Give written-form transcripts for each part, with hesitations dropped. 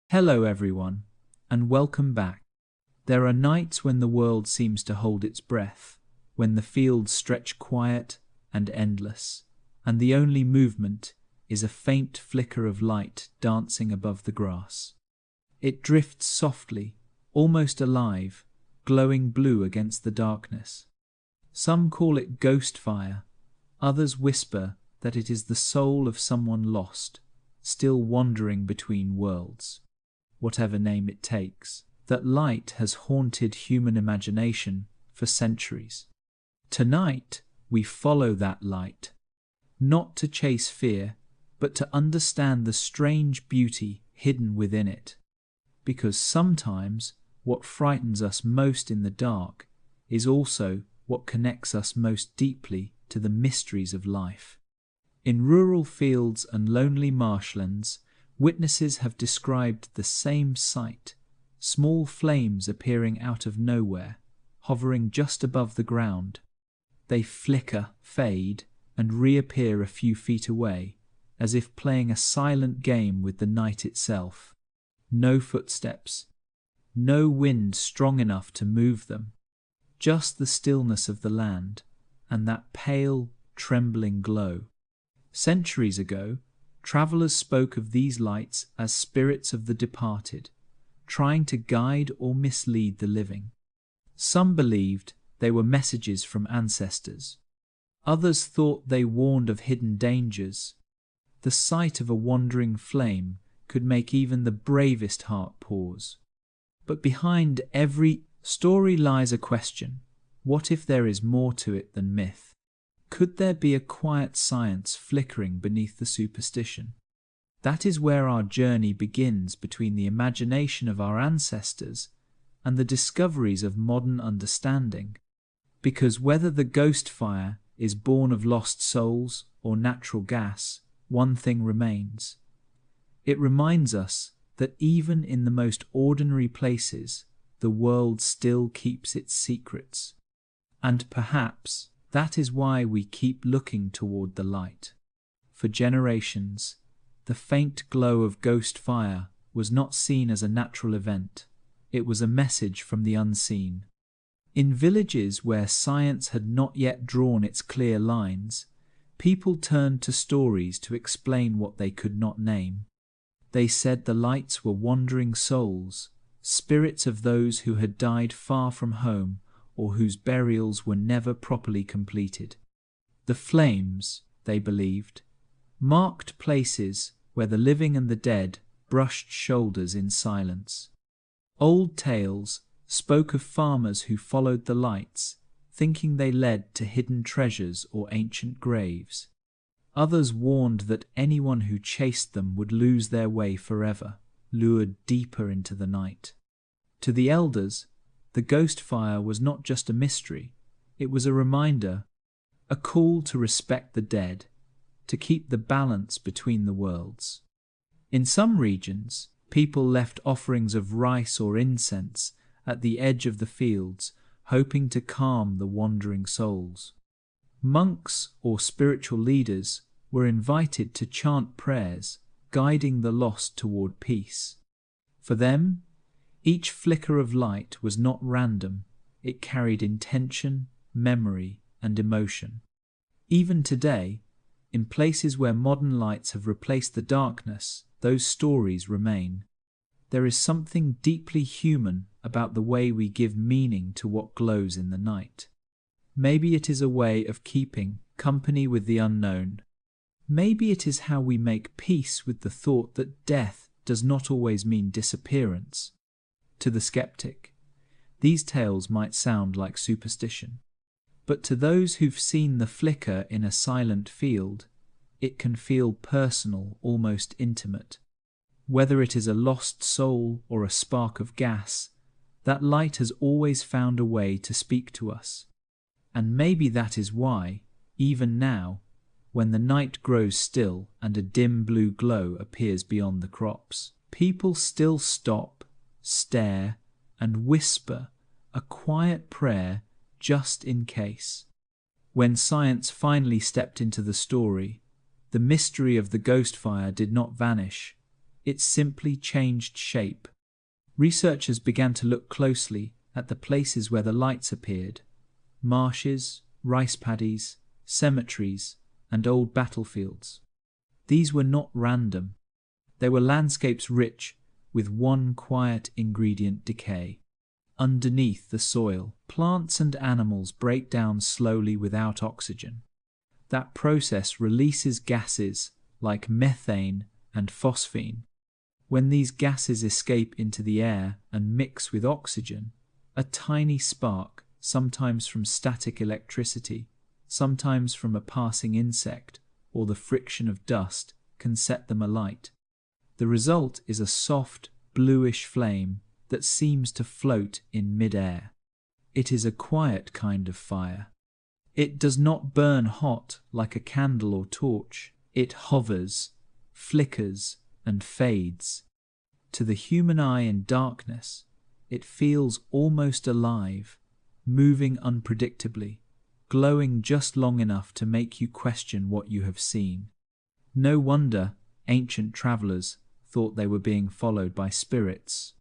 Hello everyone, and welcome back. There are nights when the world seems to hold its breath, when the fields stretch quiet and endless, and the only movement is a faint flicker of light dancing above the grass. It drifts softly, almost alive, glowing blue against the darkness. Some call it ghost fire, others whisper that it is the soul of someone lost, still wandering between worlds. Whatever name it takes, that light has haunted human imagination for centuries. Tonight, we follow that light, not to chase fear, but to understand the strange beauty hidden within it. Because sometimes what frightens us most in the dark is also what connects us most deeply to the mysteries of life. In rural fields and lonely marshlands, witnesses have described the same sight, small flames appearing out of nowhere, hovering just above the ground. They flicker, fade, and reappear a few feet away, as if playing a silent game with the night itself. No footsteps, no wind strong enough to move them, just the stillness of the land and that pale, trembling glow. Centuries ago, travelers spoke of these lights as spirits of the departed, trying to guide or mislead the living. Some believed they were messages from ancestors. Others thought they warned of hidden dangers. The sight of a wandering flame could make even the bravest heart pause. But behind every story lies a question. What if there is more to it than myth? Could there be a quiet science flickering beneath the superstition? That is where our journey begins, between the imagination of our ancestors and the discoveries of modern understanding. Because whether the ghost fire is born of lost souls or natural gas, one thing remains. It reminds us that even in the most ordinary places, the world still keeps its secrets. And perhaps that is why we keep looking toward the light. For generations, the faint glow of ghost fire was not seen as a natural event. It was a message from the unseen. In villages where science had not yet drawn its clear lines, people turned to stories to explain what they could not name. They said the lights were wandering souls, spirits of those who had died far from home or whose burials were never properly completed. The flames, they believed, marked places where the living and the dead brushed shoulders in silence. Old tales spoke of farmers who followed the lights, thinking they led to hidden treasures or ancient graves. Others warned that anyone who chased them would lose their way forever, lured deeper into the night. To the elders, the ghost fire was not just a mystery, it was a reminder, a call to respect the dead, to keep the balance between the worlds. In some regions, people left offerings of rice or incense at the edge of the fields, hoping to calm the wandering souls. Monks or spiritual leaders were invited to chant prayers, guiding the lost toward peace. For them, each flicker of light was not random, it carried intention, memory, and emotion. Even today, in places where modern lights have replaced the darkness, those stories remain. There is something deeply human about the way we give meaning to what glows in the night. Maybe it is a way of keeping company with the unknown. Maybe it is how we make peace with the thought that death does not always mean disappearance. To the skeptic, these tales might sound like superstition. But to those who've seen the flicker in a silent field, it can feel personal, almost intimate. Whether it is a lost soul or a spark of gas, that light has always found a way to speak to us. And maybe that is why, even now, when the night grows still and a dim blue glow appears beyond the crops, people still stop, stare, and whisper a quiet prayer just in case. When science finally stepped into the story, the mystery of the ghost fire did not vanish. it simply changed shape. Researchers began to look closely at the places where the lights appeared: marshes, rice paddies, cemeteries, and old battlefields. These were not random. They were landscapes rich with one quiet ingredient: decay. Underneath the soil, plants and animals break down slowly without oxygen. That process releases gases like methane and phosphine. When these gases escape into the air and mix with oxygen, a tiny spark, sometimes from static electricity, sometimes from a passing insect or the friction of dust, can set them alight. The result is a soft, bluish flame that seems to float in mid-air. It is a quiet kind of fire. It does not burn hot like a candle or torch. It hovers, flickers, and fades. To the human eye in darkness, it feels almost alive, moving unpredictably, glowing just long enough to make you question what you have seen. No wonder ancient travelers thought they were being followed by spirits.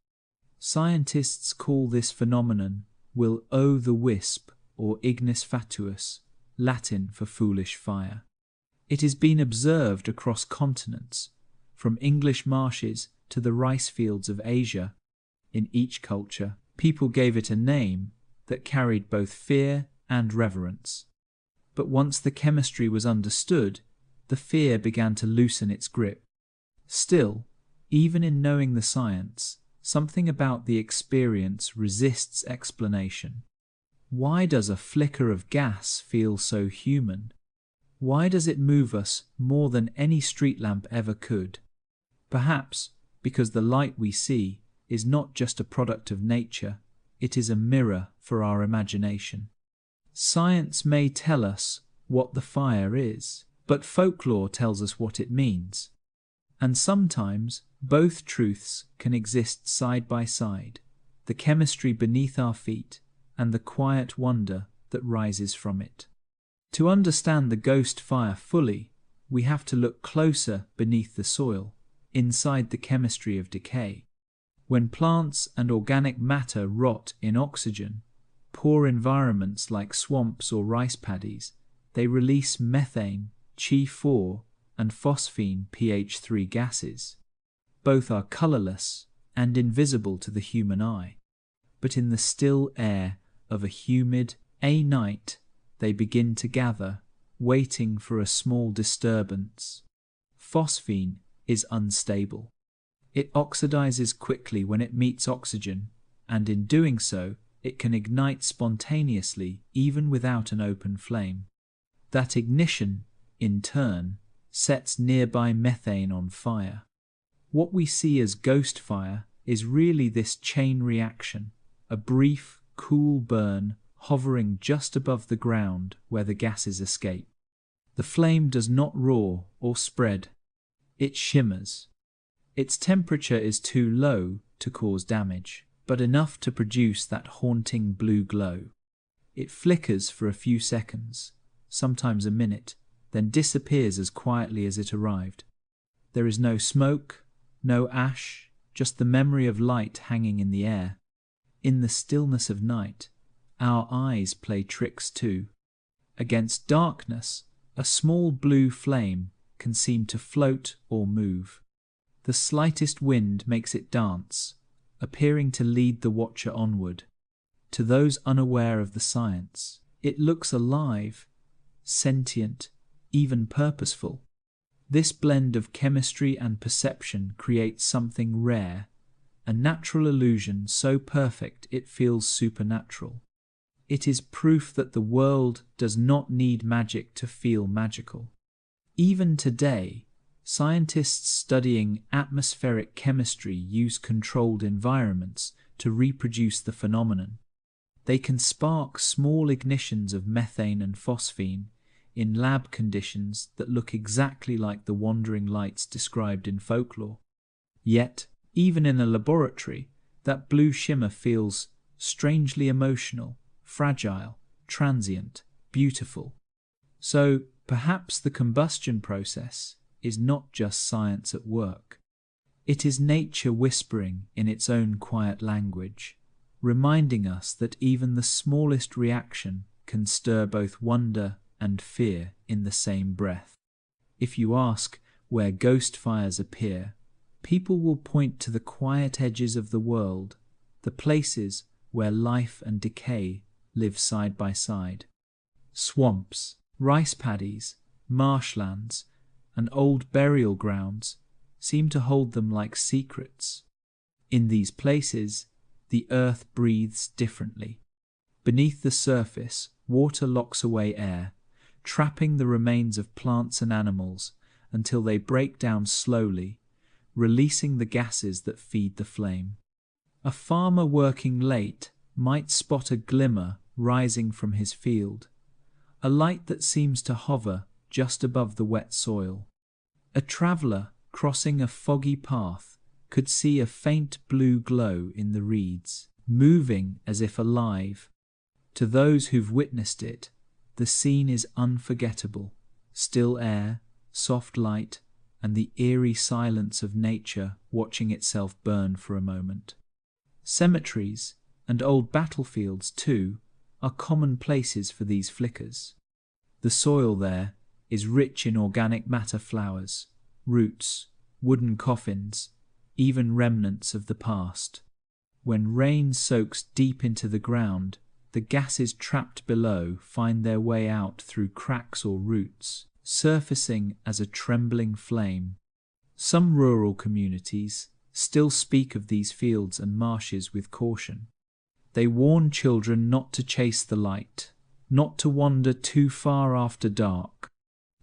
Scientists call this phenomenon WillOTheWisp, or ignis fatuus, Latin for foolish fire. It has been observed across continents, from English marshes to the rice fields of Asia. In each culture, people gave it a name that carried both fear and reverence. But once the chemistry was understood, the fear began to loosen its grip. Still, even in knowing the science, something about the experience resists explanation. Why does a flicker of gas feel so human? Why does it move us more than any street lamp ever could? Perhaps because the light we see is not just a product of nature, it is a mirror for our imagination. Science may tell us what the fire is, but folklore tells us what it means. And sometimes both truths can exist side by side: the chemistry beneath our feet and the quiet wonder that rises from it. To understand the ghost fire fully, we have to look closer beneath the soil, inside the chemistry of decay. When plants and organic matter rot in oxygen, poor environments like swamps or rice paddies, they release methane, Chi4, and phosphine, pH3 gases. Both are colorless and invisible to the human eye, but in the still air of a humid night, they begin to gather, waiting for a small disturbance. Phosphine is unstable. It oxidizes quickly when it meets oxygen, and in doing so, it can ignite spontaneously even without an open flame. That ignition, in turn, sets nearby methane on fire. What we see as ghost fire is really this chain reaction, a brief, cool burn hovering just above the ground where the gases escape. The flame does not roar or spread. It shimmers. Its temperature is too low to cause damage, but enough to produce that haunting blue glow. It flickers for a few seconds, sometimes a minute, then disappears as quietly as it arrived. There is no smoke, no ash, just the memory of light hanging in the air. In the stillness of night, our eyes play tricks too. Against darkness, a small blue flame can seem to float or move. The slightest wind makes it dance, appearing to lead the watcher onward. To those unaware of the science, it looks alive, sentient, even purposeful. This blend of chemistry and perception creates something rare, a natural illusion so perfect it feels supernatural. It is proof that the world does not need magic to feel magical. Even today, scientists studying atmospheric chemistry use controlled environments to reproduce the phenomenon. They can spark small ignitions of methane and phosphine in lab conditions that look exactly like the wandering lights described in folklore. Yet, even in a laboratory, that blue shimmer feels strangely emotional, fragile, transient, beautiful. So, perhaps the combustion process is not just science at work. It is nature whispering in its own quiet language, reminding us that even the smallest reaction can stir both wonder and fear in the same breath. If you ask where ghost fires appear, people will point to the quiet edges of the world, the places where life and decay live side by side. Swamps, rice paddies, marshlands, and old burial grounds seem to hold them like secrets. In these places, the earth breathes differently. Beneath the surface, water locks away air, trapping the remains of plants and animals until they break down slowly, releasing the gases that feed the flame. A farmer working late might spot a glimmer rising from his field, a light that seems to hover just above the wet soil. A traveller crossing a foggy path could see a faint blue glow in the reeds, moving as if alive. To those who've witnessed it, the scene is unforgettable. Still air, soft light, and the eerie silence of nature watching itself burn for a moment. Cemeteries and old battlefields, too, are common places for these flickers. The soil there is rich in organic matter, flowers, roots, wooden coffins, even remnants of the past. When rain soaks deep into the ground, the gases trapped below find their way out through cracks or roots, surfacing as a trembling flame. Some rural communities still speak of these fields and marshes with caution. They warn children not to chase the light, not to wander too far after dark.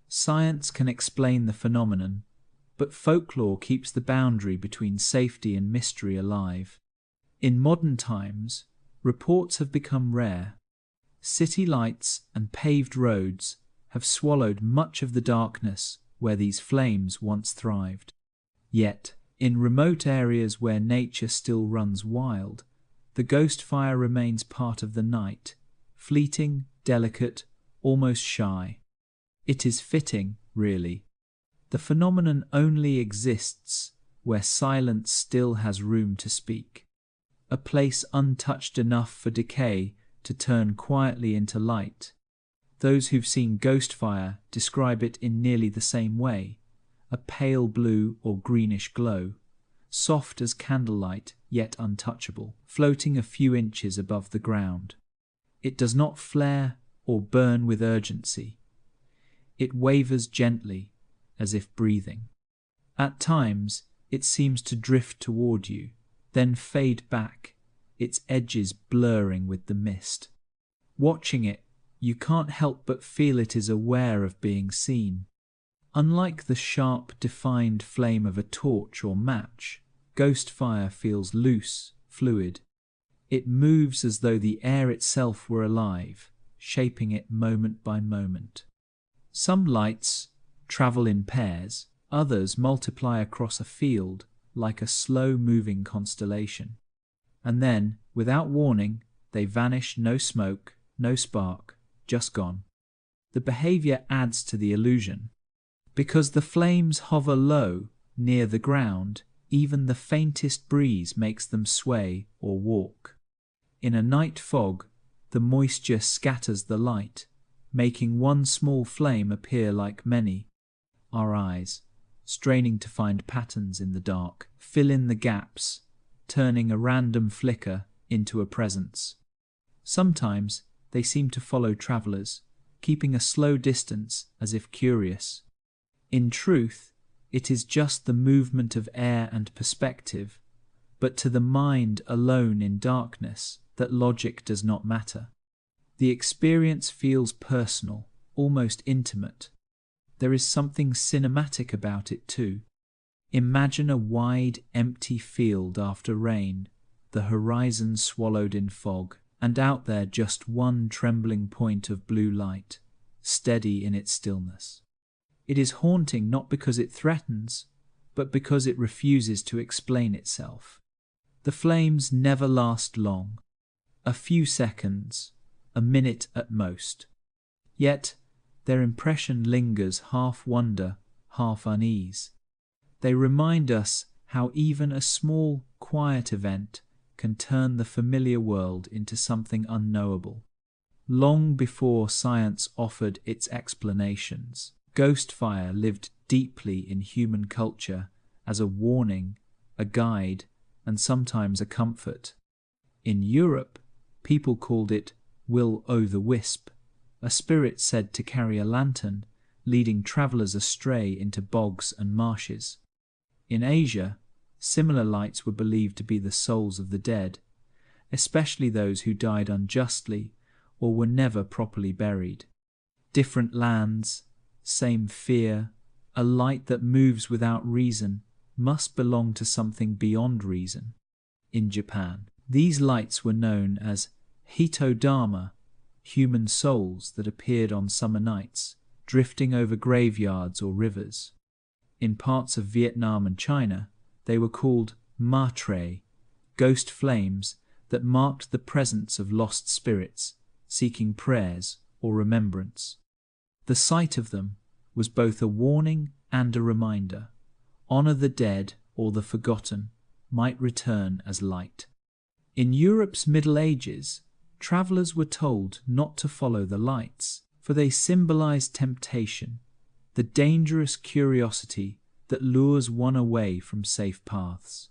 Science can explain the phenomenon, but folklore keeps the boundary between safety and mystery alive. In modern times, reports have become rare. City lights and paved roads have swallowed much of the darkness where these flames once thrived. Yet, in remote areas where nature still runs wild, the ghost fire remains part of the night, fleeting, delicate, almost shy. It is fitting, really. The phenomenon only exists where silence still has room to speak. A place untouched enough for decay to turn quietly into light. Those who've seen ghost fire describe it in nearly the same way, a pale blue or greenish glow, soft as candlelight yet untouchable, floating a few inches above the ground. It does not flare or burn with urgency. It wavers gently, as if breathing. At times, it seems to drift toward you, then fade back, its edges blurring with the mist. Watching it, you can't help but feel it is aware of being seen. Unlike the sharp, defined flame of a torch or match, ghost fire feels loose, fluid. It moves as though the air itself were alive, shaping it moment by moment. Some lights travel in pairs, others multiply across a field like a slow-moving constellation. And then, without warning, they vanish, no smoke, no spark, just gone. The behavior adds to the illusion. Because the flames hover low, near the ground, even the faintest breeze makes them sway or walk. In a night fog, the moisture scatters the light, making one small flame appear like many. Our eyes, straining to find patterns in the dark, fill in the gaps, turning a random flicker into a presence. Sometimes they seem to follow travelers, keeping a slow distance as if curious. In truth, it is just the movement of air and perspective, but to the mind alone in darkness, that logic does not matter. The experience feels personal, almost intimate. There is something cinematic about it too. Imagine a wide, empty field after rain, the horizon swallowed in fog, and out there just one trembling point of blue light, steady in its stillness. It is haunting not because it threatens, but because it refuses to explain itself. The flames never last long, a few seconds, a minute at most. Yet their impression lingers, half wonder, half unease. They remind us how even a small, quiet event can turn the familiar world into something unknowable. Long before science offered its explanations, ghost fire lived deeply in human culture as a warning, a guide, and sometimes a comfort. In Europe, people called it WillO'theWisp, a spirit said to carry a lantern, leading travelers astray into bogs and marshes. In Asia, similar lights were believed to be the souls of the dead, especially those who died unjustly or were never properly buried. Different lands, same fear, a light that moves without reason must belong to something beyond reason. In Japan, these lights were known as hitodama, human souls that appeared on summer nights, drifting over graveyards or rivers. In parts of Vietnam and China, they were called matre, ghost flames that marked the presence of lost spirits seeking prayers or remembrance. The sight of them was both a warning and a reminder. Honor the dead or the forgotten might return as light. In Europe's Middle Ages, travelers were told not to follow the lights, for they symbolized temptation, the dangerous curiosity that lures one away from safe paths.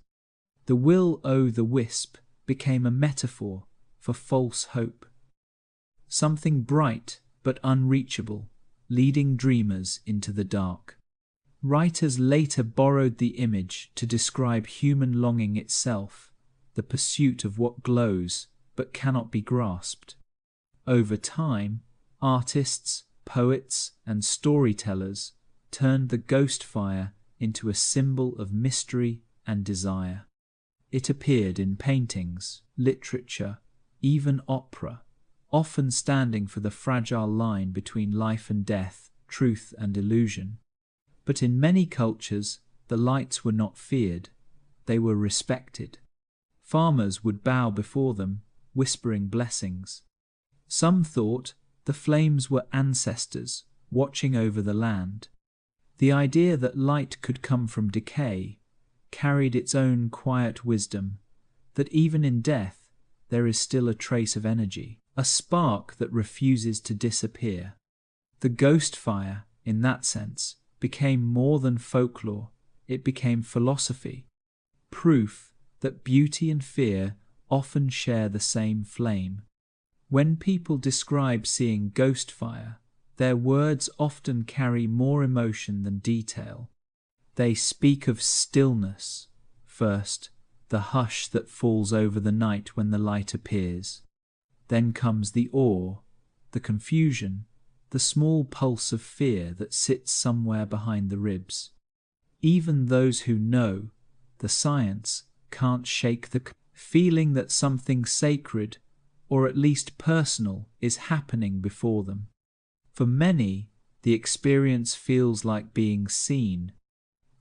The WillO'theWisp became a metaphor for false hope, something bright but unreachable, leading dreamers into the dark. Writers later borrowed the image to describe human longing itself, the pursuit of what glows but cannot be grasped. Over time, artists, poets, and storytellers turned the ghost fire into a symbol of mystery and desire. It appeared in paintings, literature, even opera, often standing for the fragile line between life and death, truth and illusion. But in many cultures, the lights were not feared, they were respected. Farmers would bow before them, whispering blessings. Some thought the flames were ancestors watching over the land. The idea that light could come from decay carried its own quiet wisdom, that even in death there is still a trace of energy, a spark that refuses to disappear. The ghost fire, in that sense, became more than folklore, it became philosophy, proof that beauty and fear often share the same flame. When people describe seeing ghost fire, their words often carry more emotion than detail. They speak of stillness, first, the hush that falls over the night when the light appears. Then comes the awe, the confusion, the small pulse of fear that sits somewhere behind the ribs. Even those who know the science can't shake the feeling that something sacred, or at least personal, is happening before them. For many, the experience feels like being seen.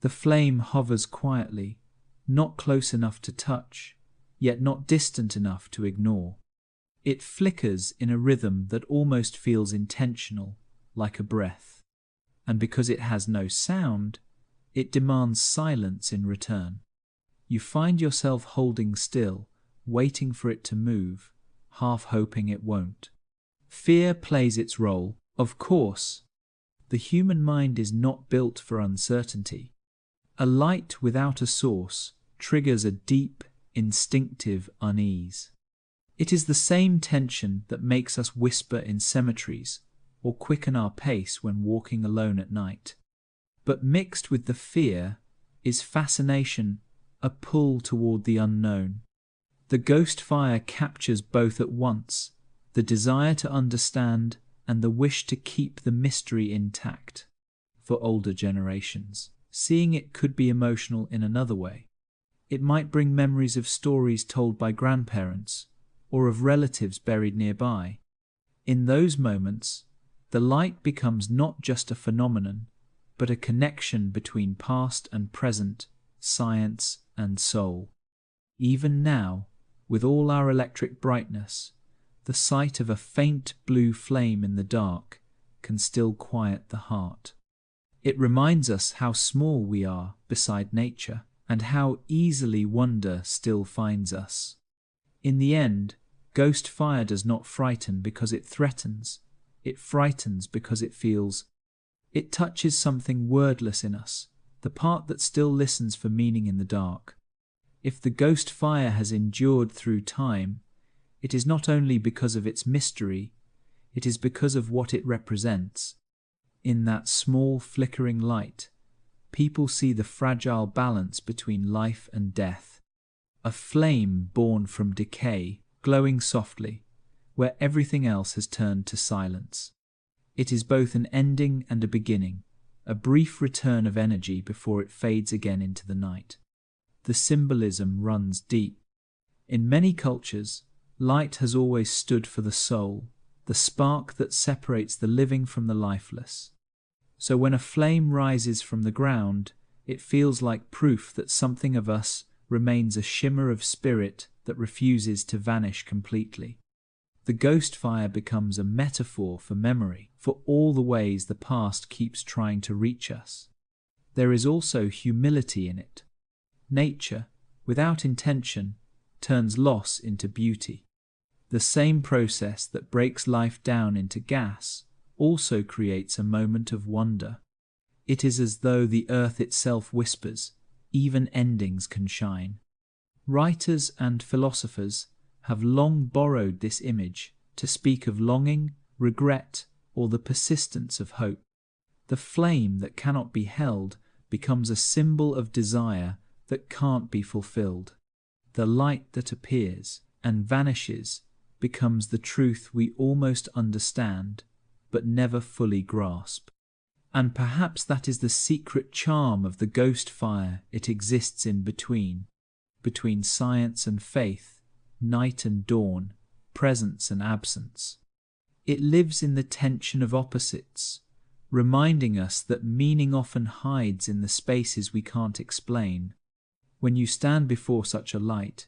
The flame hovers quietly, not close enough to touch, yet not distant enough to ignore. It flickers in a rhythm that almost feels intentional, like a breath. And because it has no sound, it demands silence in return. You find yourself holding still, waiting for it to move, half hoping it won't. Fear plays its role, of course. The human mind is not built for uncertainty. A light without a source triggers a deep, instinctive unease. It is the same tension that makes us whisper in cemeteries or quicken our pace when walking alone at night. But mixed with the fear is fascination, a pull toward the unknown. The ghost fire captures both at once, the desire to understand and the wish to keep the mystery intact. For older generations, seeing it could be emotional in another way. It might bring memories of stories told by grandparents or of relatives buried nearby. In those moments, the light becomes not just a phenomenon, but a connection between past and present, science and soul. Even now, with all our electric brightness, the sight of a faint blue flame in the dark can still quiet the heart. It reminds us how small we are beside nature, and how easily wonder still finds us. In the end, ghost fire does not frighten because it threatens. It frightens because it feels. It touches something wordless in us, the part that still listens for meaning in the dark. If the ghost fire has endured through time, it is not only because of its mystery, it is because of what it represents. In that small flickering light, people see the fragile balance between life and death. A flame born from decay, glowing softly, where everything else has turned to silence. It is both an ending and a beginning, a brief return of energy before it fades again into the night. The symbolism runs deep. In many cultures, light has always stood for the soul, the spark that separates the living from the lifeless. So when a flame rises from the ground, it feels like proof that something of us remains a shimmer of spirit that refuses to vanish completely. The ghost fire becomes a metaphor for memory, for all the ways the past keeps trying to reach us. There is also humility in it. Nature, without intention, turns loss into beauty. The same process that breaks life down into gas also creates a moment of wonder. It is as though the earth itself whispers, even endings can shine. Writers and philosophers have long borrowed this image to speak of longing, regret, or the persistence of hope. The flame that cannot be held becomes a symbol of desire that can't be fulfilled. The light that appears and vanishes becomes the truth we almost understand, but never fully grasp. And perhaps that is the secret charm of the ghost fire. It exists in between science and faith, night and dawn, presence and absence. It lives in the tension of opposites, reminding us that meaning often hides in the spaces we can't explain. When you stand before such a light,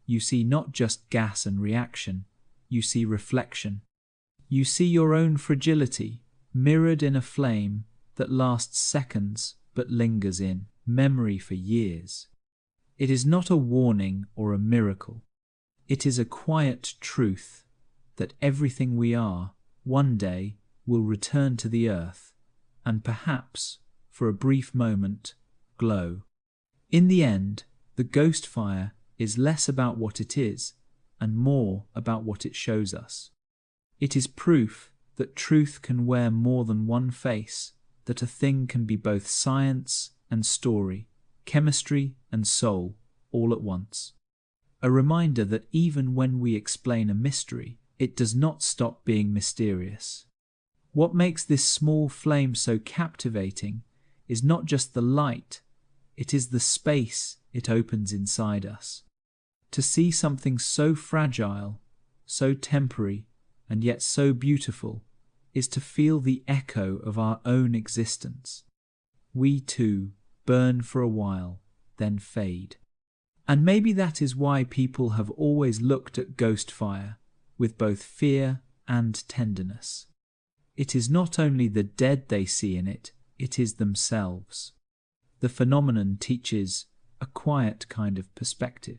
you see not just gas and reaction, you see reflection. You see your own fragility mirrored in a flame that lasts seconds but lingers in memory for years. It is not a warning or a miracle. It is a quiet truth that everything we are, one day, will return to the earth and perhaps, for a brief moment, glow. In the end, the ghost fire is less about what it is and more about what it shows us. It is proof that truth can wear more than one face, that a thing can be both science and story, chemistry and soul, all at once. A reminder that even when we explain a mystery, it does not stop being mysterious. What makes this small flame so captivating is not just the light, it is the space it opens inside us. To see something so fragile, so temporary, and yet so beautiful, is to feel the echo of our own existence. We too burn for a while, then fade. And maybe that is why people have always looked at ghost fire with both fear and tenderness. It is not only the dead they see in it, it is themselves. The phenomenon teaches a quiet kind of perspective.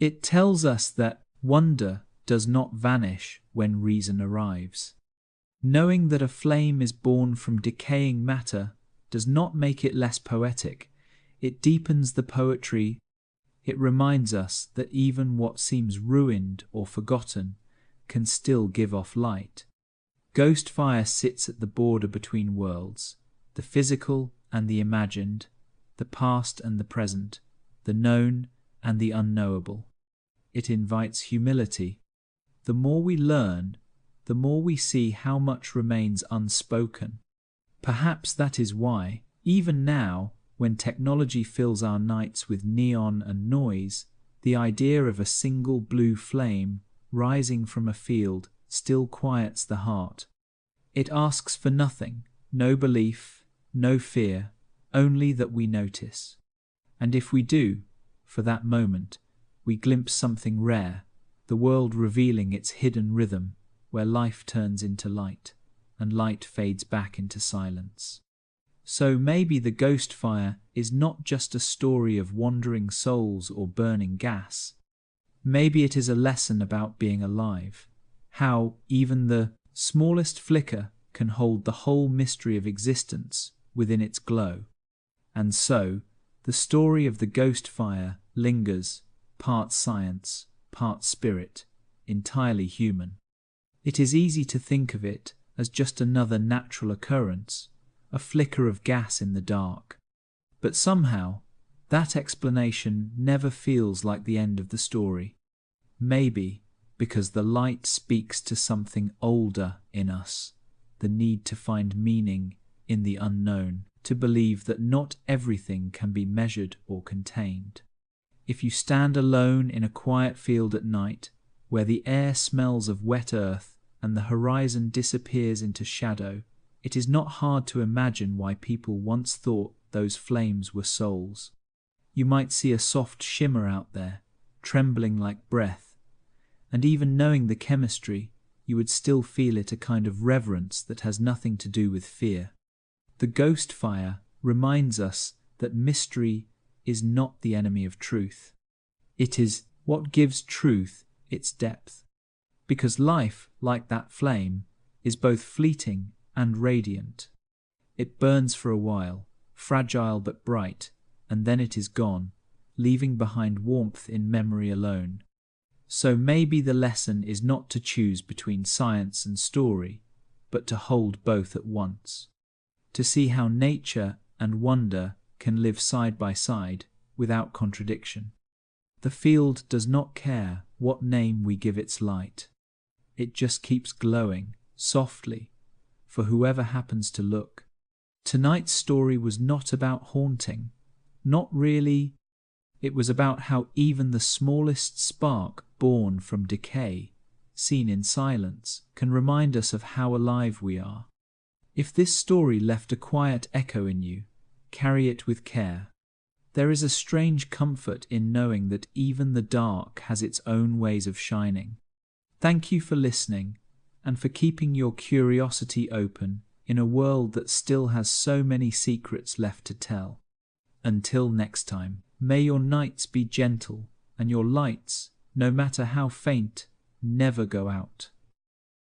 It tells us that wonder does not vanish when reason arrives. Knowing that a flame is born from decaying matter does not make it less poetic. It deepens the poetry. It reminds us that even what seems ruined or forgotten can still give off light. Ghost fire sits at the border between worlds, the physical and the imagined, the past and the present, the known and the unknowable. It invites humility. The more we learn, the more we see how much remains unspoken. Perhaps that is why, even now, when technology fills our nights with neon and noise, the idea of a single blue flame rising from a field still quiets the heart. It asks for nothing, no belief, no fear, only that we notice. And if we do, for that moment, we glimpse something rare, the world revealing its hidden rhythm, where life turns into light, and light fades back into silence. So maybe the ghost fire is not just a story of wandering souls or burning gas. Maybe it is a lesson about being alive, how even the smallest flicker can hold the whole mystery of existence within its glow. And so, the story of the ghost fire lingers, part science, part spirit, entirely human. It is easy to think of it as just another natural occurrence, a flicker of gas in the dark. But somehow, that explanation never feels like the end of the story. Maybe because the light speaks to something older in us, the need to find meaning in the unknown, to believe that not everything can be measured or contained. If you stand alone in a quiet field at night, where the air smells of wet earth and the horizon disappears into shadow, it is not hard to imagine why people once thought those flames were souls. You might see a soft shimmer out there, trembling like breath, and even knowing the chemistry, you would still feel it a kind of reverence that has nothing to do with fear. The ghost fire reminds us that mystery is not the enemy of truth. It is what gives truth its depth. Because life, like that flame, is both fleeting and radiant. It burns for a while, fragile but bright, and then it is gone, leaving behind warmth in memory alone. So maybe the lesson is not to choose between science and story, but to hold both at once. To see how nature and wonder can live side by side without contradiction. The field does not care what name we give its light. It just keeps glowing, softly, for whoever happens to look. Tonight's story was not about haunting. Not really. It was about how even the smallest spark born from decay, seen in silence, can remind us of how alive we are. If this story left a quiet echo in you, carry it with care. There is a strange comfort in knowing that even the dark has its own ways of shining. Thank you for listening and for keeping your curiosity open in a world that still has so many secrets left to tell. Until next time, may your nights be gentle and your lights, no matter how faint, never go out.